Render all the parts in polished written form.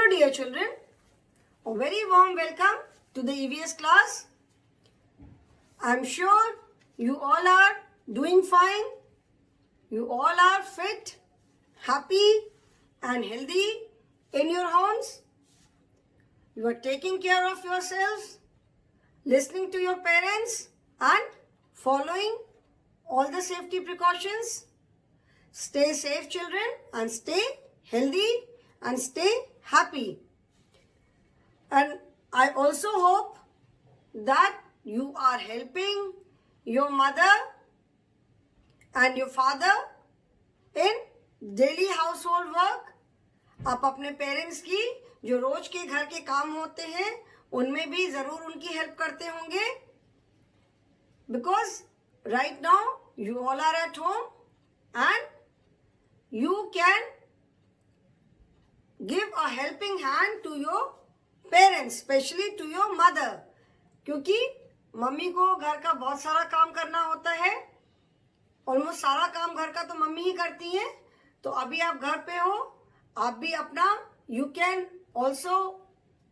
Hello dear children, a very warm welcome to the EVS class. I am sure you all are doing fine. You all are fit, happy and healthy in your homes. You are taking care of yourselves, listening to your parents and following all the safety precautions. Stay safe children and stay healthy and stay happy. And I also hope that you are helping your mother and your father in daily household work. आप अपने parents की जो रोज के घर के काम होते हैं उनमें भी जरूर उनकी हेल्प करते होंगे. Because right now you all are at home and you can give a helping hand to your parents, especially to your mother. क्योंकि मम्मी को घर का बहुत सारा काम करना होता है. ऑलमोस्ट सारा काम घर का तो मम्मी ही करती हैं. तो अभी आप घर पे हो, आप भी अपना you can also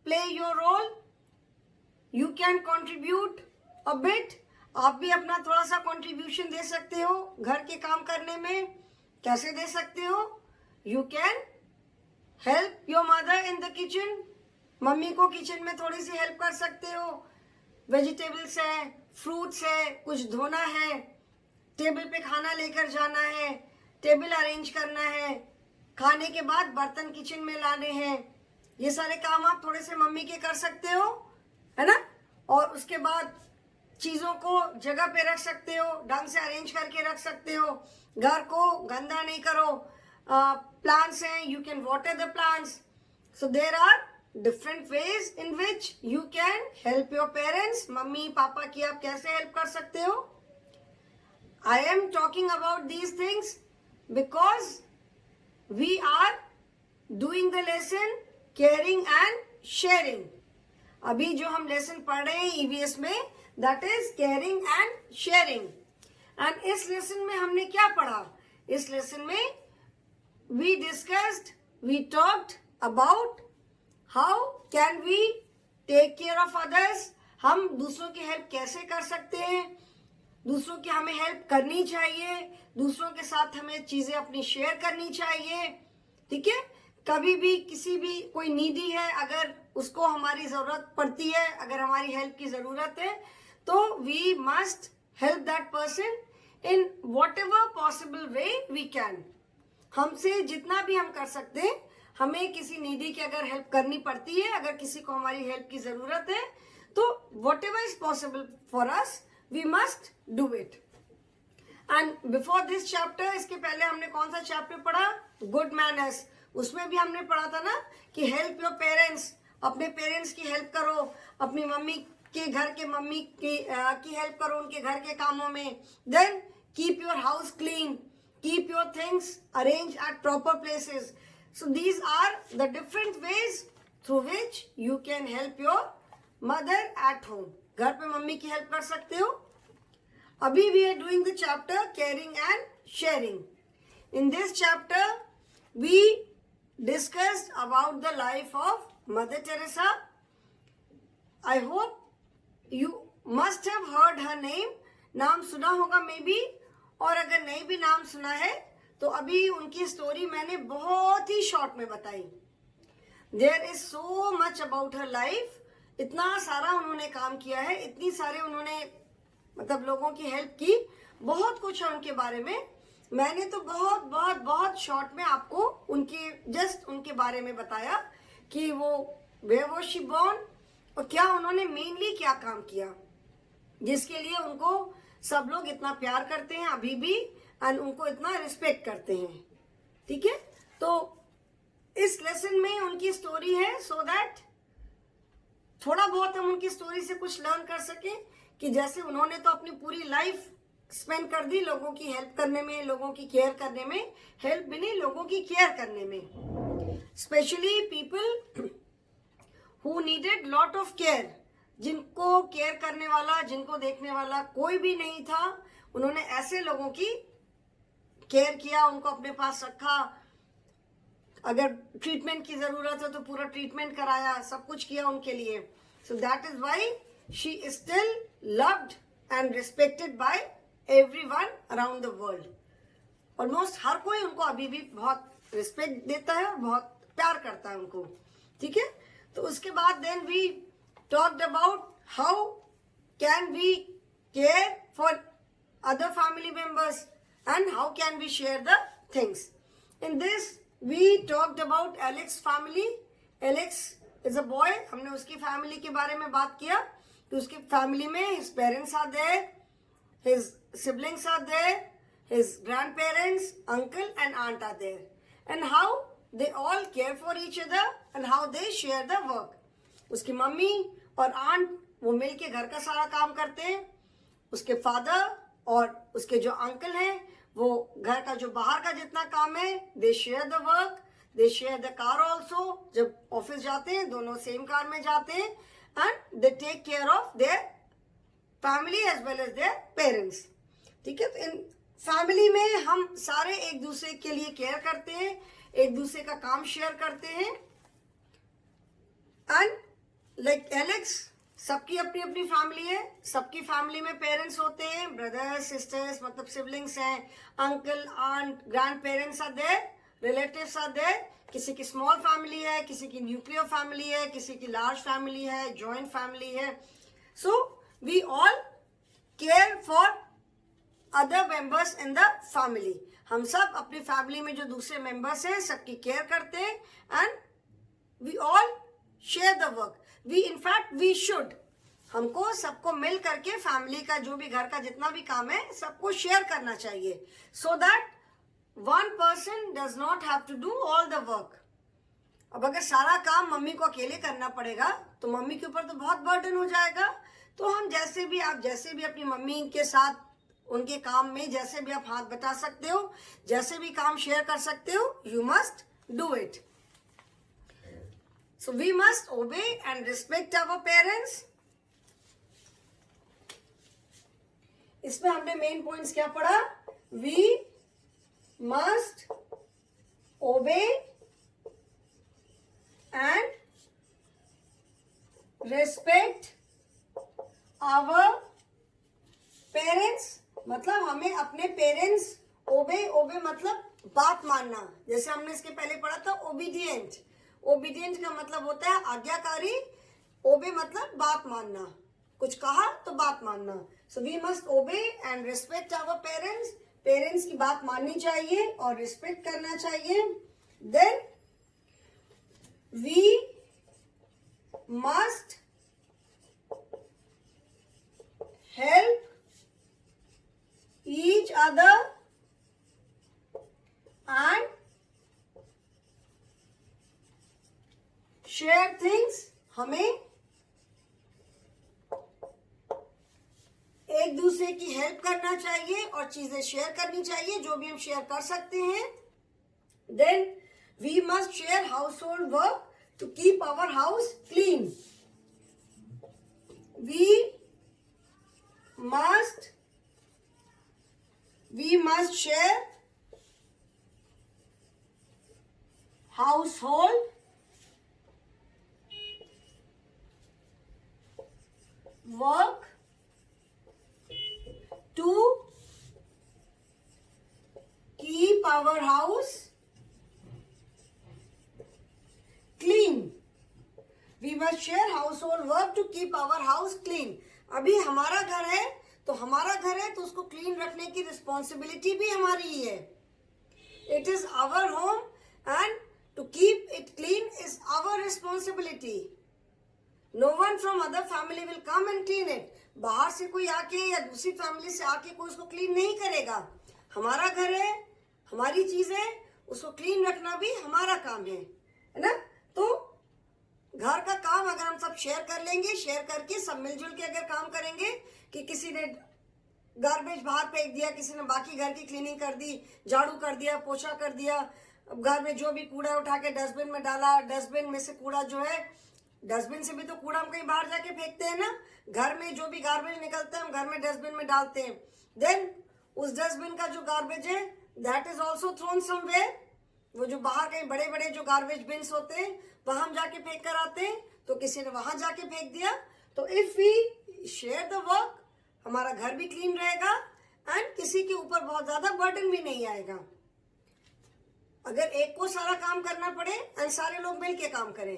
play your role, you can contribute a bit. आप भी अपना थोड़ा सा कॉन्ट्रीब्यूशन दे सकते हो घर के काम करने में. कैसे दे सकते हो? You can help your mother in the kitchen. Mummy को किचन में थोड़ी सी हेल्प कर सकते हो. वेजिटेबल्स है, फ्रूट्स है, कुछ धोना है, टेबल पे खाना लेकर जाना है, टेबल अरेंज करना है, खाने के बाद बर्तन किचन में लाने हैं. ये सारे काम आप थोड़े से मम्मी के कर सकते हो, है ना. और उसके बाद चीज़ों को जगह पे रख सकते हो, ढंग से अरेंज करके रख सकते हो. घर को गंदा नहीं करो. प्लांट्स हैं, you can water the plants. So there are different ways in which you can help your parents. Mummy papa की आप कैसे हेल्प कर सकते हो? I am talking about these things because we are doing the lesson caring and sharing. अभी जो हम lesson पढ़ रहे हैं EVS में, that is caring and sharing. And इस लेसन में हमने क्या पढ़ा? इस लेसन में we discussed, we talked about how can we take care of others. हम दूसरों की हेल्प कैसे कर सकते हैं, दूसरों की हमें हेल्प करनी चाहिए, दूसरों के साथ हमें चीज़ें अपनी शेयर करनी चाहिए. ठीक है. कभी भी किसी भी कोई नीडी है, अगर उसको हमारी ज़रूरत पड़ती है, अगर हमारी हेल्प की ज़रूरत है, तो we must help that person in whatever possible way we can. हमसे जितना भी हम कर सकते हैं, हमें किसी नीडी की अगर हेल्प करनी पड़ती है, अगर किसी को हमारी हेल्प की ज़रूरत है, तो what ever is possible for us we must do it. And before this chapter, इसके पहले हमने कौन सा चैप्टर पढ़ा? Good manners. उसमें भी हमने पढ़ा था ना कि हेल्प योर पेरेंट्स. अपने पेरेंट्स की हेल्प करो, अपनी मम्मी के घर के मम्मी की हेल्प करो उनके घर के कामों में. Then keep your house clean, keep your things arrange at proper places. So these are the different ways through which you can help your mother at home. घर पे मम्मी की हेल्प कर सकते हो. अभी we are doing the chapter caring and sharing. In this chapter we discussed about the life of mother Teresa. I hope you must have heard her name. नाम सुना होगा मे बी, और अगर नहीं भी नाम सुना है तो अभी उनकी स्टोरी मैंने बहुत ही शॉर्ट में बताई. There is so much about her life. इतना सारा उन्होंने काम किया है, इतनी सारे उन्होंने मतलब लोगों की हेल्प की. बहुत कुछ है उनके बारे में. मैंने तो बहुत बहुत बहुत शॉर्ट में आपको उनके जस्ट उनके बारे में बताया कि वो वेयर वाज शी बोर्न और क्या उन्होंने मेनली क्या काम किया, जिसके लिए उनको सब लोग इतना प्यार करते हैं अभी भी, एंड उनको इतना रिस्पेक्ट करते हैं. ठीक है. तो इस लेसन में उनकी स्टोरी है, सो दैट थोड़ा बहुत हम उनकी स्टोरी से कुछ लर्न कर सकें कि जैसे उन्होंने तो अपनी पूरी लाइफ स्पेंड कर दी लोगों की हेल्प करने में, लोगों की केयर करने में. हेल्प भी नहीं, लोगों की केयर करने में. Specially people who needed lot of care. जिनको केयर करने वाला, जिनको देखने वाला कोई भी नहीं था, उन्होंने ऐसे लोगों की केयर किया, उनको अपने पास रखा, अगर ट्रीटमेंट की जरूरत है तो पूरा ट्रीटमेंट कराया, सब कुछ किया उनके लिए. So that is why she is still loved and respected by everyone around the world. Almost हर कोई उनको अभी भी बहुत रिस्पेक्ट देता है और बहुत प्यार करता है उनको. ठीक है. तो उसके बाद then we talked about how can we care for other family members and how can we share the things. In this we talked about Alex family. Alex is a boy. हमने उसकी family के बारे में बात किया कि उसकी family में his parents are there, his siblings are there, his grandparents, uncle and aunt are there, and how they all care for each other and how they share the work. उसकी mummy और aunt वो मिलके घर का सारा काम करते हैं. उसके father और उसके जो अंकल हैं वो घर का जो बाहर का जितना काम है they share the work, they share the car also. जब ऑफिस जाते हैं दोनों सेम कार में जाते हैं and they take care of their family as well as their parents. ठीक है. तो इन फैमिली में हम सारे एक दूसरे के लिए केयर करते हैं, एक दूसरे का काम शेयर करते हैं. एंड लाइक एलेक्स, सबकी अपनी अपनी फैमिली है. सबकी फैमिली में पेरेंट्स होते हैं, ब्रदर्स सिस्टर्स मतलब सिबलिंग्स हैं, uncle aunt grandparents are there, relatives are there. किसी की स्मॉल फैमिली है, किसी की न्यूक्लियर फैमिली है, किसी की लार्ज फैमिली है, जॉइंट फैमिली है. So we all care for other members in the family. हम सब अपनी फैमिली में जो दूसरे मेंबर्स हैं सबकी केयर करते हैं and we all share the work. We in fact we should, हमको सबको मिल करके फैमिली का जो भी घर का जितना भी काम है सबको शेयर करना चाहिए, so that one person does not have to do all the work. अब अगर सारा काम मम्मी को अकेले करना पड़ेगा तो मम्मी के ऊपर तो बहुत बर्डन हो जाएगा. तो हम जैसे भी आप जैसे भी अपनी मम्मी के साथ उनके काम में जैसे भी आप हाथ बटा सकते हो, जैसे भी काम शेयर कर सकते हो, you must do it. So we must obey and respect our parents. इसमें हमने मेन पॉइंट्स क्या पढ़ा? We must obey and respect our parents. मतलब हमें अपने पेरेंट्स ओबे मतलब बात मानना. जैसे हमने इसके पहले पढ़ा था ओबीडियंट. ओबीडियंट का मतलब होता है आज्ञाकारी, ओबे मतलब बात मानना, कुछ कहा तो बात मानना. So we must obey and respect our parents. Parents की बात माननी चाहिए और रिस्पेक्ट करना चाहिए. Then we must help each other and share things. हमें एक दूसरे की हेल्प करना चाहिए और चीजें शेयर करनी चाहिए जो भी हम शेयर कर सकते हैं. Then we must share household work to keep our house clean. We must share household work to keep our house clean. We must share household work to keep our house clean. अभी हमारा घर है तो हमारा घर है तो उसको क्लीन रखने की रिस्पॉन्सिबिलिटी भी हमारी ही है. It is our home and to keep it clean is our responsibility. No one from other family will come and clean it. बाहर से कोई आके या दूसरी फैमिली से आके कोई उसको क्लीन नहीं करेगा. हमारा घर है, हमारी चीज है, उसको क्लीन रखना भी हमारा काम है ना. तो घर का काम अगर हम सब शेयर कर लेंगे, शेयर करके सब मिलजुल के अगर काम करेंगे कि किसी ने गार्बेज बाहर फेंक दिया, किसी ने बाकी घर की क्लीनिंग कर दी, झाड़ू कर दिया, पोछा कर दिया, घर में जो भी कूड़ा उठा के डस्टबिन में डाला, डस्टबिन में से कूड़ा जो है, डस्टबिन से भी तो कूड़ा हम कहीं बाहर जाके फेंकते हैं ना. घर में जो भी गार्बेज निकलता है हम घर में डस्टबिन में डालते हैं. देन उस डस्टबिन का जो गार्बेज है that is also thrown somewhere. वो जो बाहर कहीं बड़े बड़े जो गार्बेज बिन्स होते हैं वहां हम जाके फेंक कर आते हैं, तो किसी ने वहां जाके फेंक दिया। तो if we share the work, हमारा घर भी क्लीन रहेगा एंड किसी के ऊपर बहुत ज्यादा बर्डन भी नहीं आएगा। अगर एक को सारा काम करना पड़े एंड सारे लोग मिलके काम करें,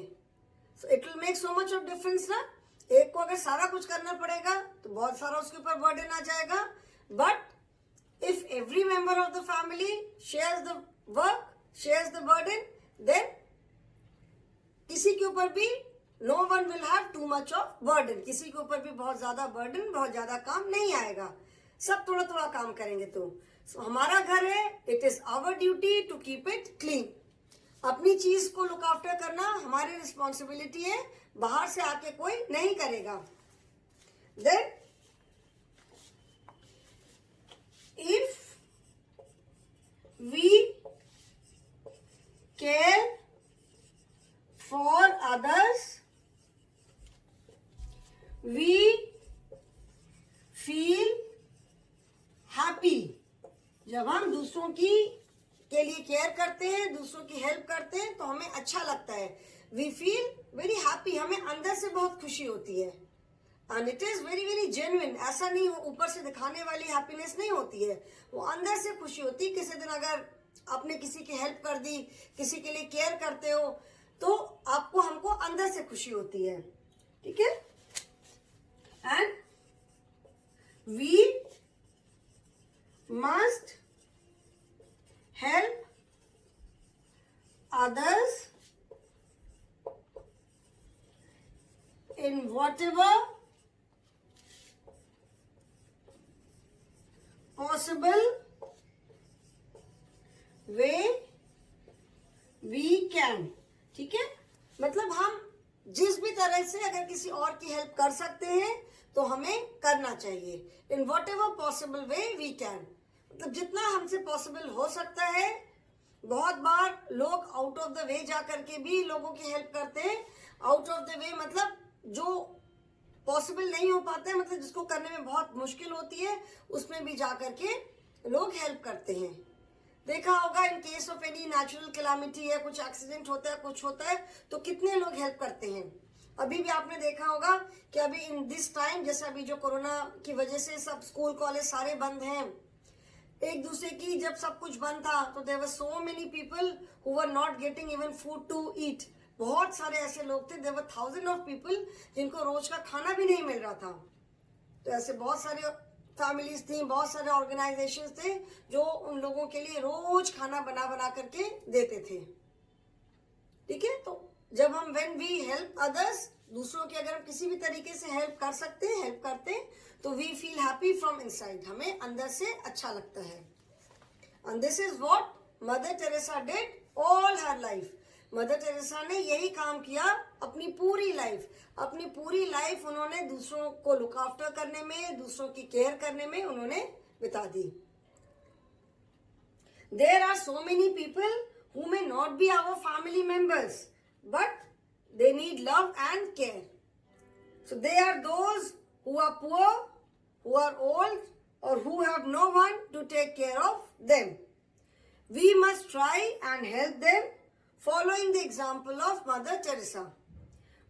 so it will make so much of difference ना। एक को अगर सारा कुछ करना पड़ेगा तो बहुत सारा उसके ऊपर बर्डन आ जाएगा। But if every member of the family shares the work, shares the burden, then किसी के ऊपर भी no one will have too much of burden, किसी के ऊपर भी बहुत ज्यादा बर्डन, बहुत ज्यादा काम नहीं आएगा। सब थोड़ा थोड़ा काम करेंगे तो हमारा घर है, it is our duty to keep it clean. अपनी चीज को लुक आफ्टर करना हमारी रिस्पॉन्सिबिलिटी है, बाहर से आके कोई नहीं करेगा। Then if we care for others, we feel happy. जब हम दूसरों के लिए केयर करते हैं, दूसरों की हेल्प करते हैं, तो हमें अच्छा लगता है। वी फील वेरी हैप्पी, हमें अंदर से बहुत खुशी होती है and it is very very genuine. ऐसा नहीं ऊपर से दिखाने वाली हैप्पीनेस नहीं होती है, वो अंदर से खुशी होती है। किसी दिन अगर आपने किसी की हेल्प कर दी, किसी के लिए केयर करते हो, तो आपको हमको अंदर से खुशी होती है, ठीक है। एंड वी must help others in whatever possible way we can, ठीक है। मतलब हम जिस भी तरह से अगर किसी और की हेल्प कर सकते हैं तो हमें करना चाहिए। In whatever possible way we can, मतलब जितना हमसे पॉसिबल हो सकता है। बहुत बार लोग आउट ऑफ द वे जा करके भी लोगों की हेल्प करते हैं। आउट ऑफ द वे मतलब जो पॉसिबल नहीं हो पाता है, मतलब जिसको करने में बहुत मुश्किल होती है, उसमें भी जा करके लोग हेल्प करते हैं। देखा होगा in case of any natural calamity है, कुछ एक्सीडेंट होता है, कुछ होता है, तो कितने लोग हेल्प करते हैं। अभी भी आपने देखा होगा कि अभी इन दिस टाइम, जैसे अभी जो कोरोना की वजह से सब स्कूल कॉलेज सारे बंद हैं, एक दूसरे की जब सब कुछ बंद था तो there were so many people who were not getting even food to eat. बहुत सारे ऐसे लोग थे, there were thousand of people जिनको रोज का खाना भी नहीं मिल रहा था। तो ऐसे बहुत सारे फैमिलीज थी, बहुत सारे ऑर्गेनाइजेशंस थे जो उन लोगों के लिए रोज खाना बना बना करके देते थे, ठीक है। तो जब हम व्हेन वी हेल्प अदर्स, दूसरों की अगर हम किसी भी तरीके से हेल्प कर सकते हैं, हेल्प करते हैं, तो we feel happy from inside, हमें अंदर से अच्छा लगता है। And this is what Mother Teresa did all her life. Mother Teresa ने यही काम किया अपनी पूरी लाइफ। अपनी पूरी लाइफ उन्होंने दूसरों को लुक आफ्टर करने में, दूसरों की केयर करने में उन्होंने बिता दी। There are so many people who may not be our family members, but they need love and care. So they are those who are poor, who are old, or who have no one to take care of them. We must try and help them following the example of Mother Teresa.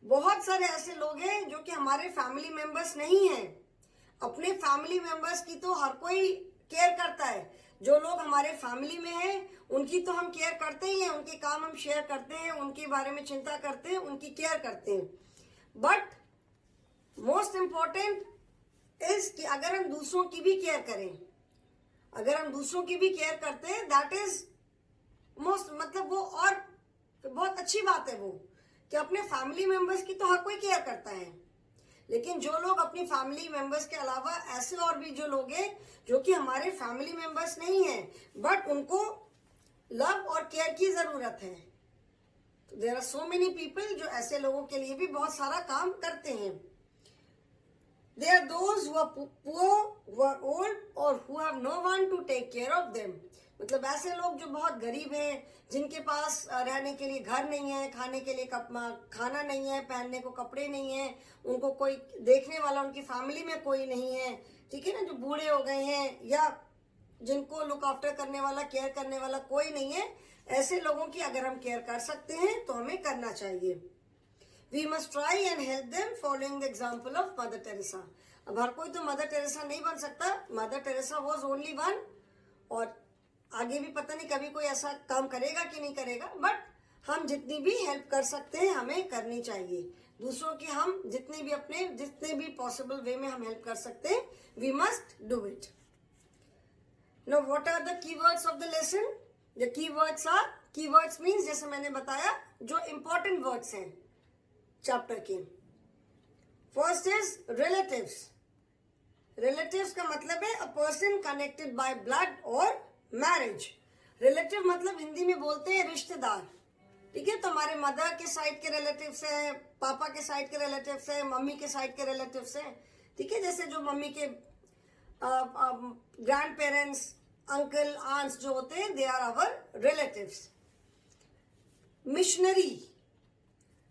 बहुत सारे ऐसे लोग हैं जो कि हमारे family members नहीं हैं। अपने फैमिली मेंबर्स की तो हर कोई केयर करता है। जो लोग हमारे फैमिली में हैं उनकी तो हम केयर करते ही हैं, उनके काम हम शेयर करते हैं, उनके बारे में चिंता करते हैं, उनकी केयर करते हैं। बट मोस्ट इम्पॉर्टेंट इज कि अगर हम दूसरों की भी केयर करें, अगर हम दूसरों की भी केयर करते हैं, दैट इज मोस्ट, मतलब वो और बहुत अच्छी बात है वो, कि अपने फैमिली मेंबर्स की तो हर कोई केयर करता है। लेकिन जो लोग अपनी फैमिली मेंबर्स के अलावा ऐसे और भी जो लोग हैं जो कि हमारे फैमिली मेंबर्स नहीं हैं, बट उनको लव और केयर की जरूरत है, तो there are so many people जो ऐसे लोगों के लिए भी बहुत सारा काम करते हैं। They are those who are poor, who are old, और who have no one to take care of them. मतलब ऐसे लोग जो बहुत गरीब हैं, जिनके पास रहने के लिए घर नहीं है, खाने के लिए खाना नहीं है, पहनने को कपड़े नहीं है, उनको कोई देखने वाला, उनकी फैमिली में कोई नहीं है, ठीक है ना, जो बूढ़े हो गए हैं या जिनको लुक आफ्टर करने वाला, केयर करने वाला कोई नहीं है, ऐसे लोगों की अगर हम केयर कर सकते हैं तो हमें करना चाहिए। We must try and help them following the example of mother Teresa. अब हर कोई तो मदर टेरेसा नहीं बन सकता, Mother Teresa was only one, और आगे भी पता नहीं कभी कोई ऐसा काम करेगा कि नहीं करेगा, बट हम जितनी भी हेल्प कर सकते हैं हमें करनी चाहिए। दूसरों की हम जितने भी पॉसिबल वे में हम हेल्प कर सकते हैं, we must do it. Now what are the keywords of the lesson? The keywords are, keywords means जैसे मैंने बताया जो इंपॉर्टेंट वर्ड्स हैं चैप्टर के। First is relatives. रिलेटिव्स का मतलब है a person connected by blood और मैरिज। रिलेटिव मतलब हिंदी में बोलते हैं रिश्तेदार, ठीक है। तो हमारे मदर के साइड के रिलेटिव्स है, पापा के साइड के रिलेटिव्स है, मम्मी के साइड के रिलेटिव्स है, ठीक है। जैसे जो मम्मी के ग्रैंड पेरेंट्स, अंकल, आंट्स जो होते हैं, they are our relatives. Missionary.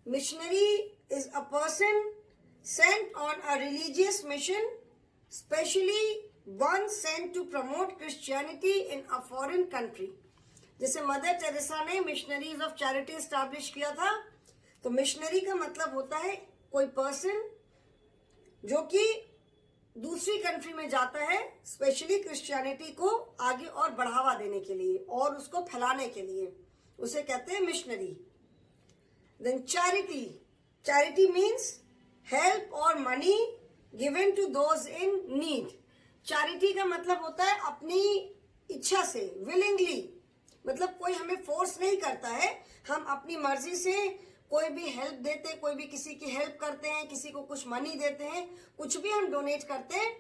Missionary is a person sent on a religious mission, specially one sent to promote Christianity in a foreign country. जैसे मदर टेरेसा ने missionaries of charity establish किया था, तो missionary का मतलब होता है कोई पर्सन जो कि दूसरी कंट्री में जाता है स्पेशली क्रिश्चियनिटी को आगे और बढ़ावा देने के लिए और उसको फैलाने के लिए, उसे कहते हैं missionary. Then charity. Charity means help और money given to those in need. Charity का मतलब होता है अपनी इच्छा से, विलिंगली, मतलब कोई हमें फोर्स नहीं करता है, हम अपनी मर्जी से कोई भी हेल्प देते, कोई भी किसी की हेल्प करते हैं, किसी को कुछ मनी देते हैं, कुछ भी हम डोनेट करते हैं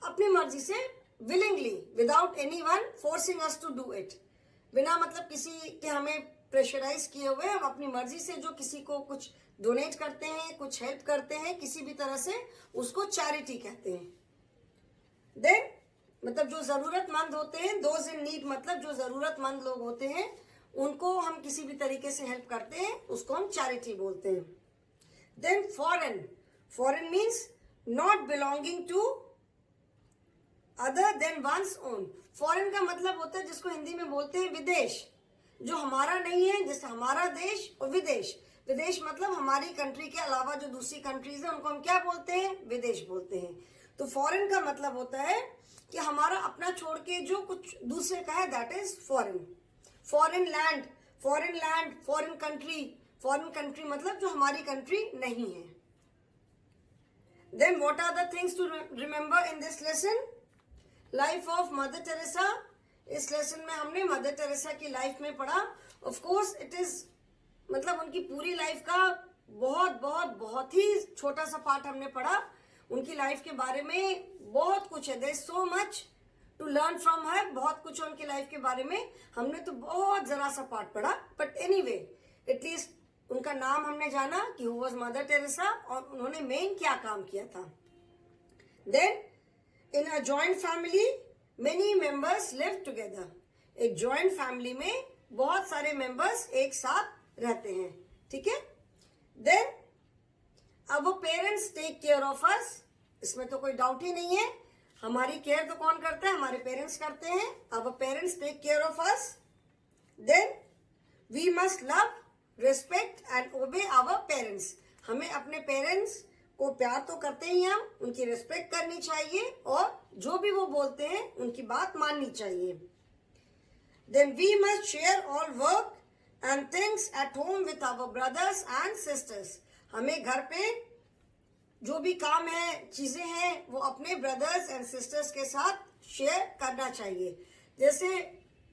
अपनी मर्जी से, willingly, without any one forcing us to do it. बिना मतलब किसी के हमें प्रेशराइज किए हुए हम अपनी मर्जी से जो किसी को कुछ डोनेट करते हैं, कुछ हेल्प करते हैं किसी भी तरह से, उसको चैरिटी कहते हैं। देन मतलब जो जरूरतमंद होते हैं, दोज इन नीड मतलब जो जरूरतमंद लोग होते हैं उनको हम किसी भी तरीके से हेल्प करते हैं, उसको हम चैरिटी बोलते हैं। Then foreign. Foreign means not belonging to other than one's own. Foreign का मतलब होता है जिसको हिंदी में बोलते हैं विदेश, जो हमारा नहीं है, जैसे हमारा देश और विदेश। विदेश मतलब हमारी कंट्री के अलावा जो दूसरी कंट्रीज है उनको हम क्या बोलते हैं? विदेश बोलते हैं। तो फॉरेन का मतलब होता है कि हमारा अपना छोड़ के जो कुछ दूसरे का है, that is foreign. Foreign land, foreign land, foreign country, foreign country मतलब जो हमारी कंट्री नहीं है। Then what are the things to remember in this lesson? Life of mother Teresa. इस लेसन में हमने मदर टेरेसा की लाइफ में पढ़ा। ऑफ कोर्स इट इज मतलब उनकी पूरी लाइफ का बहुत ही छोटा सा पार्ट हमने पढ़ा। उनकी लाइफ के बारे में बहुत कुछ है, there is so much to learn from her. बहुत कुछ है उनकी लाइफ के बारे में, हमने तो बहुत जरा सा पार्ट पढ़ा, बट एनीवे एटलीस्ट उनका नाम हमने जाना कि हु वाज मदर टेरेसा और उन्होंने मेन क्या काम किया था। Then in a joint family many members live together. एक जॉइंट फैमिली में बहुत सारे मेंबर्स एक साथ रहते हैं, ठीक है। देन अब वो parents take care of us, इसमें तो कोई डाउट ही नहीं है। हमारी केयर तो कौन करता है? हमारे पेरेंट्स करते हैं। अब parents take care of us. Then we must love, respect and obey our parents. हमें अपने पेरेंट्स को प्यार तो करते ही हम, उनकी रिस्पेक्ट करनी चाहिए और जो भी वो बोलते हैं उनकी बात माननी चाहिए। Then we must share all work and things at home with our brothers and sisters. हमें घर पे जो भी काम है, चीजें हैं, वो अपने ब्रदर्स एंड सिस्टर्स के साथ शेयर करना चाहिए। जैसे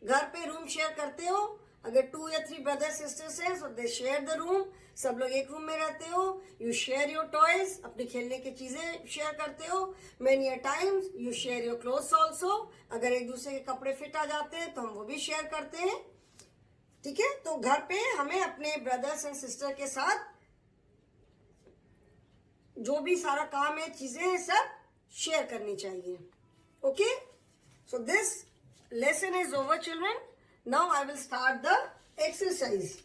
घर पे रूम शेयर करते हो, अगर 2 या 3 ब्रदर सिस्टर्स हैं, सो दे शेयर द रूम, सब लोग एक रूम में रहते हो। यू शेयर योर टॉयज, अपनी खेलने की चीजें शेयर करते हो। Many a times you share your clothes also, अगर एक दूसरे के कपड़े फिट आ जाते हैं तो हम वो भी शेयर करते हैं, ठीक है। तो घर पे हमें अपने ब्रदर्स एंड सिस्टर के साथ जो भी सारा काम है, चीजें हैं, सब शेयर करनी चाहिए। Okay, so this lesson is over children. Now I will start the exercise.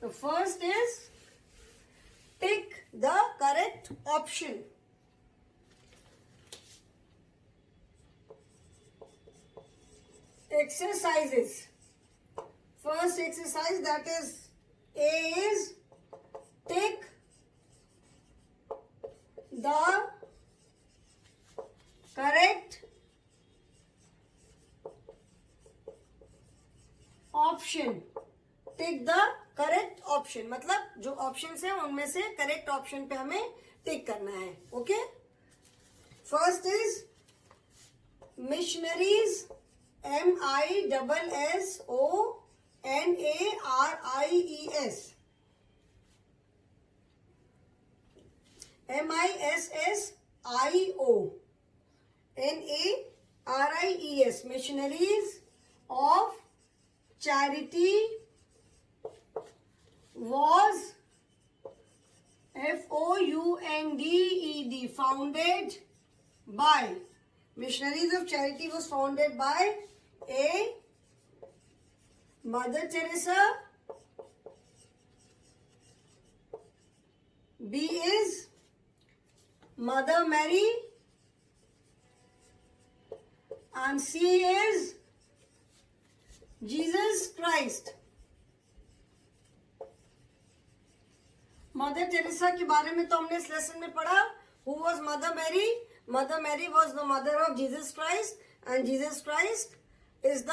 The first is tick the correct option. Exercises. First exercise, that is A, is take the correct option. Tick the correct option, मतलब जो option है उनमें से correct option पे हमें टिक करना है. Okay, first is missionaries, MISSONARIES, MISSIONARIES, missionaries of charity was FOUNDED, founded by. Missionaries of Charity was founded by A, Mother Teresa, B is Mother Mary, and C is Jesus Christ. Mother Teresa के बारे में तो हमने इस lesson में पढ़ा. Who was mother Mary? Mother Mary was the mother of Jesus Christ, and Jesus Christ is the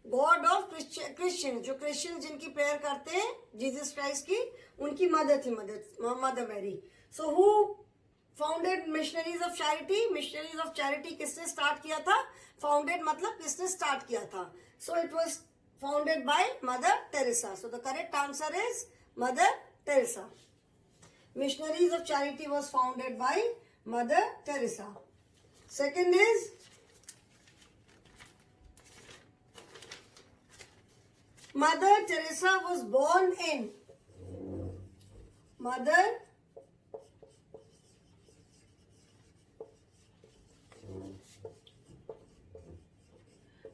god of Christian. जो Christian जिनकी प्रेयर करते हैं जीसस क्राइस्ट की, उनकी मदर थी mother Mary. So who founded missionaries of charity? Missionaries of charity किसने start किया था? फाउंडेड मतलब किसने स्टार्ट किया था. So it was founded by mother Teresa. So the correct answer is mother Teresa. Missionaries of Charity was founded by Mother Teresa. Second is Mother Teresa was born in. Mother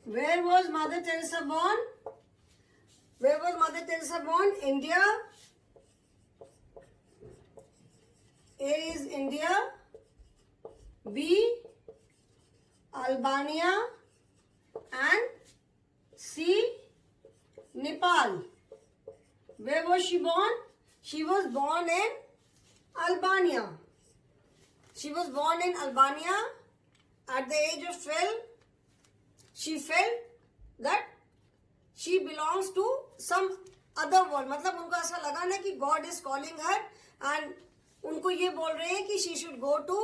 Where was Mother Teresa born? Where was Mother Teresa born? India. A is India, B Albania, and C Nepal. Where was she born? She was born in Albania. She was born in Albania. At the age of 12, she felt that she belongs to some other world. मतलब उनको ऐसा लगा ना कि God is calling her, and उनको ये बोल रहे हैं कि she should go to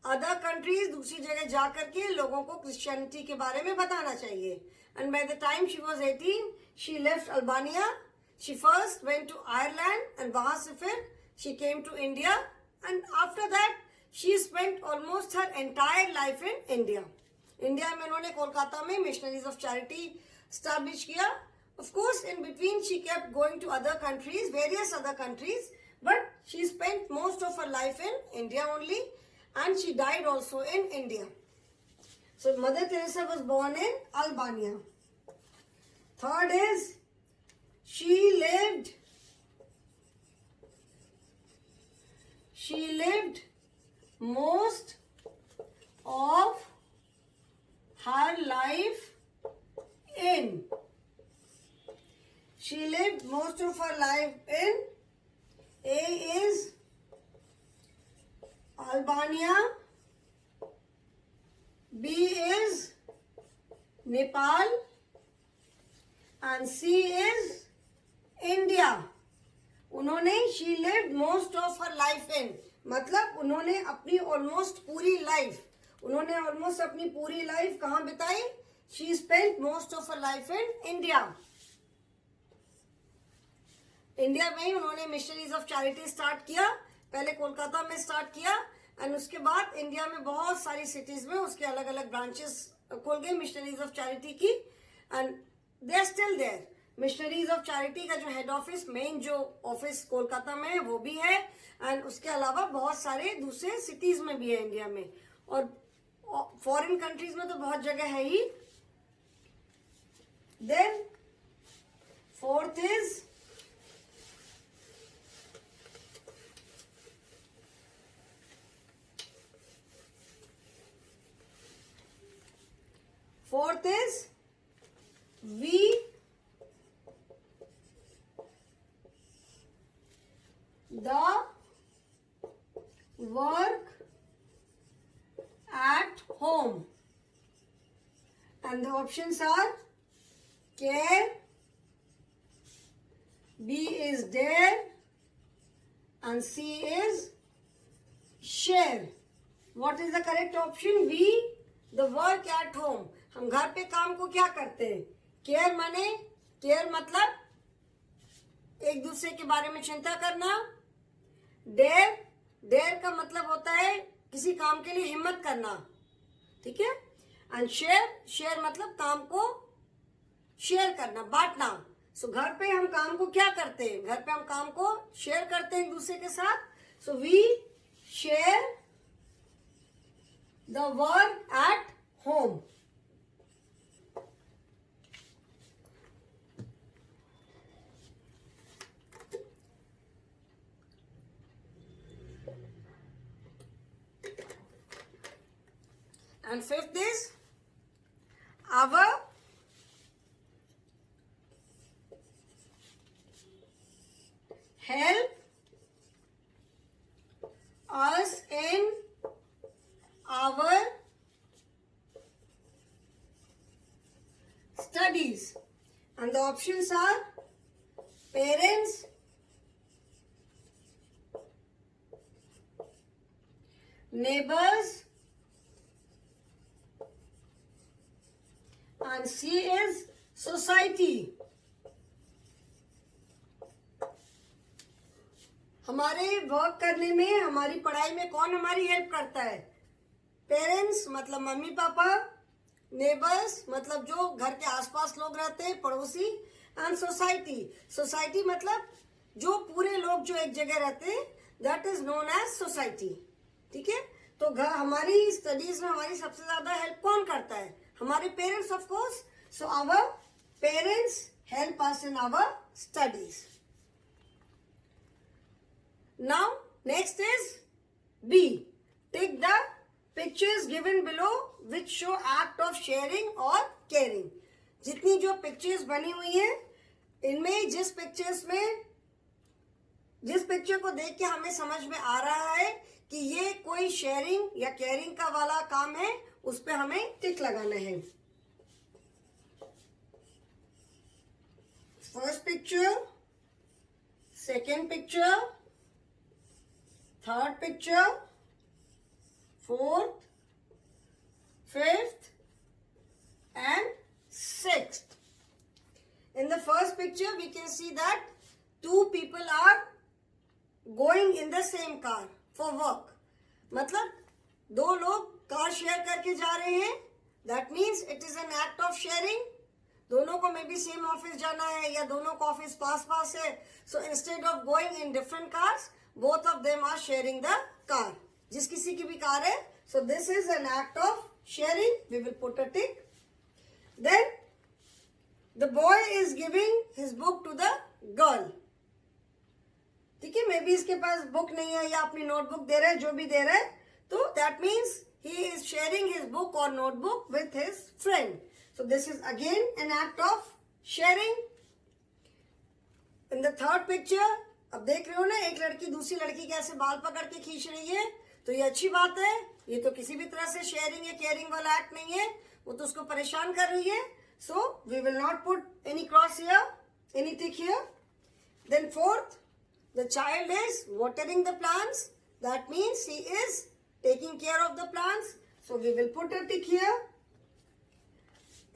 other countries, दूसरी जगह जा करके लोगों को क्रिश्चियनिटी के बारे में बताना चाहिए. And by the time she was 18, she left Albania. She first went to Ireland, and वहां से फिर she came to India, and after that she spent almost her entire life in India. India में उन्होंने कोलकाता में missionaries of charity establish किया. Of course in between she kept going to other countries, various other countries, but she spent most of her life in India only, and she died also in India. So Mother Teresa was born in Albania. Third is she lived most of her life in. She lived most of her life in. A is Albania, B is Nepal, and C is India. उन्होंने she lived most of her life in, मतलब उन्होंने अपनी almost पूरी life, उन्होंने almost अपनी पूरी life कहाँ बिताई? She spent most of her life in India. India में ही उन्होंने मिशनरीज ऑफ चैरिटी स्टार्ट किया. पहले कोलकाता में स्टार्ट किया, एंड उसके बाद इंडिया में बहुत सारी सिटीज में उसके अलग अलग ब्रांचेस खोल गए मिशनरीज ऑफ चैरिटी की, and they are still there. Missionaries of charity का जो हेड ऑफिस, मेन जो ऑफिस कोलकाता में है वो भी है, एंड उसके अलावा बहुत सारे दूसरे सिटीज में भी है इंडिया में, और फॉरेन कंट्रीज में तो बहुत जगह है ही. Then fourth is Fourth is we the work at home. And the options are care, B is dare, and C is share. What is the correct option? We the work at home. हम घर पे काम को क्या करते हैं? Care माने, care मतलब एक दूसरे के बारे में चिंता करना. डेयर, डेयर का मतलब होता है किसी काम के लिए हिम्मत करना. ठीक है. एंड शेयर, शेयर मतलब काम को शेयर करना, बांटना. सो घर पे हम काम को क्या करते हैं? घर पे हम काम को शेयर करते हैं एक दूसरे के साथ. So we share the work at home. And fifth is our help us in our studies. And the options are parents, neighbors, and C is society. हमारे वर्क करने में, हमारी पढ़ाई में कौन हमारी हेल्प करता है? पेरेंट्स मतलब मम्मी पापा, नेबर्स मतलब जो घर के आसपास लोग रहते हैं, पड़ोसी, एंड सोसाइटी. सोसाइटी मतलब जो पूरे लोग जो एक जगह रहते हैं, that is known as society. ठीक है. तो हमारी स्टडीज में हमारी सबसे ज्यादा हेल्प कौन करता है? हमारे parents of course. So our parents help us in our studies. Now next is B. Tick the pictures given below which show act of sharing और केयरिंग. जितनी जो पिक्चर्स बनी हुई है, इनमें जिस पिक्चर को देख के हमें समझ में आ रहा है कि ये कोई शेयरिंग या केयरिंग का वाला काम है, उस पे हमें टिक लगाना है. First picture, second picture, third picture, fourth, fifth and sixth. In the first picture we can see that two people are going in the same car for work. मतलब दो लोग कार शेयर करके जा रहे हैं. That means it is an act of sharing. दोनों को may be same office जाना है या दोनों को ऑफिस पास है. So instead of going in different cars, both of them are sharing the car. जिस किसी की भी कार है, so this is an act of sharing. We will put a tick. Then the boy is giving his book to the girl. ठीक है. May be इसके पास book नहीं है या अपनी नोटबुक दे रहा है, जो भी दे रहा है, तो that means he is sharing his book or notebook with his friend. So this is again an act of sharing. In the third picture, अब देख रहे हो ना, एक लड़की दूसरी लड़की कैसे बाल पकड़ के खींच रही है, तो ये अच्छी बात है. ये तो किसी भी तरह से शेयरिंग या केयरिंग वाला एक्ट नहीं है, वो तो उसको परेशान कर रही है. So we will not put any cross here, any tick here. Then fourth, the child is watering the plants. That means he is taking care of the plants. So we will put a tick here.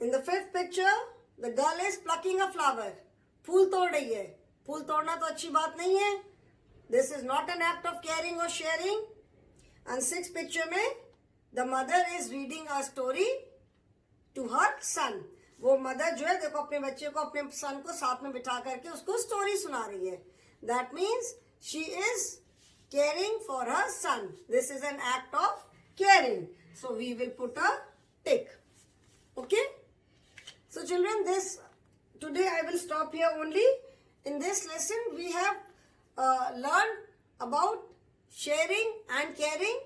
In the fifth picture, the girl is plucking a flower. फूल तोड़ रही है. फूल तोड़ना तो अच्छी बात नहीं है. This is not an act of caring or sharing. And sixth picture में, the mother is reading a story to her son. वो मदर जो है, देखो अपने बच्चे को, अपने सन को साथ में बिठा करके उसको स्टोरी सुना रही है. That means she is caring for her son. This is an act of caring. So we will put a tick. Okay? So children, today I will stop here only. In this lesson we have learned about sharing and caring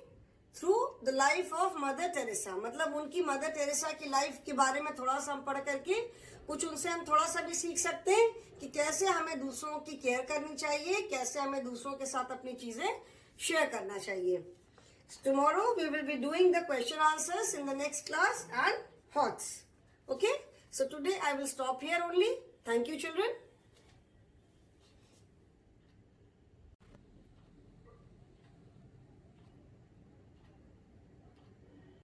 through the life of mother Teresa, मतलब उनकी mother Teresa की life के बारे में थोड़ा सा हम पढ़ करके कुछ उनसे हम थोड़ा सा भी सीख सकते हैं कि कैसे हमें दूसरों की केयर करनी चाहिए, कैसे हमें दूसरों के साथ अपनी चीजें शेयर करना चाहिए. Tomorrow we will be doing the question answers in the next class and thoughts. Okay? So today I will stop here only. Thank you, children.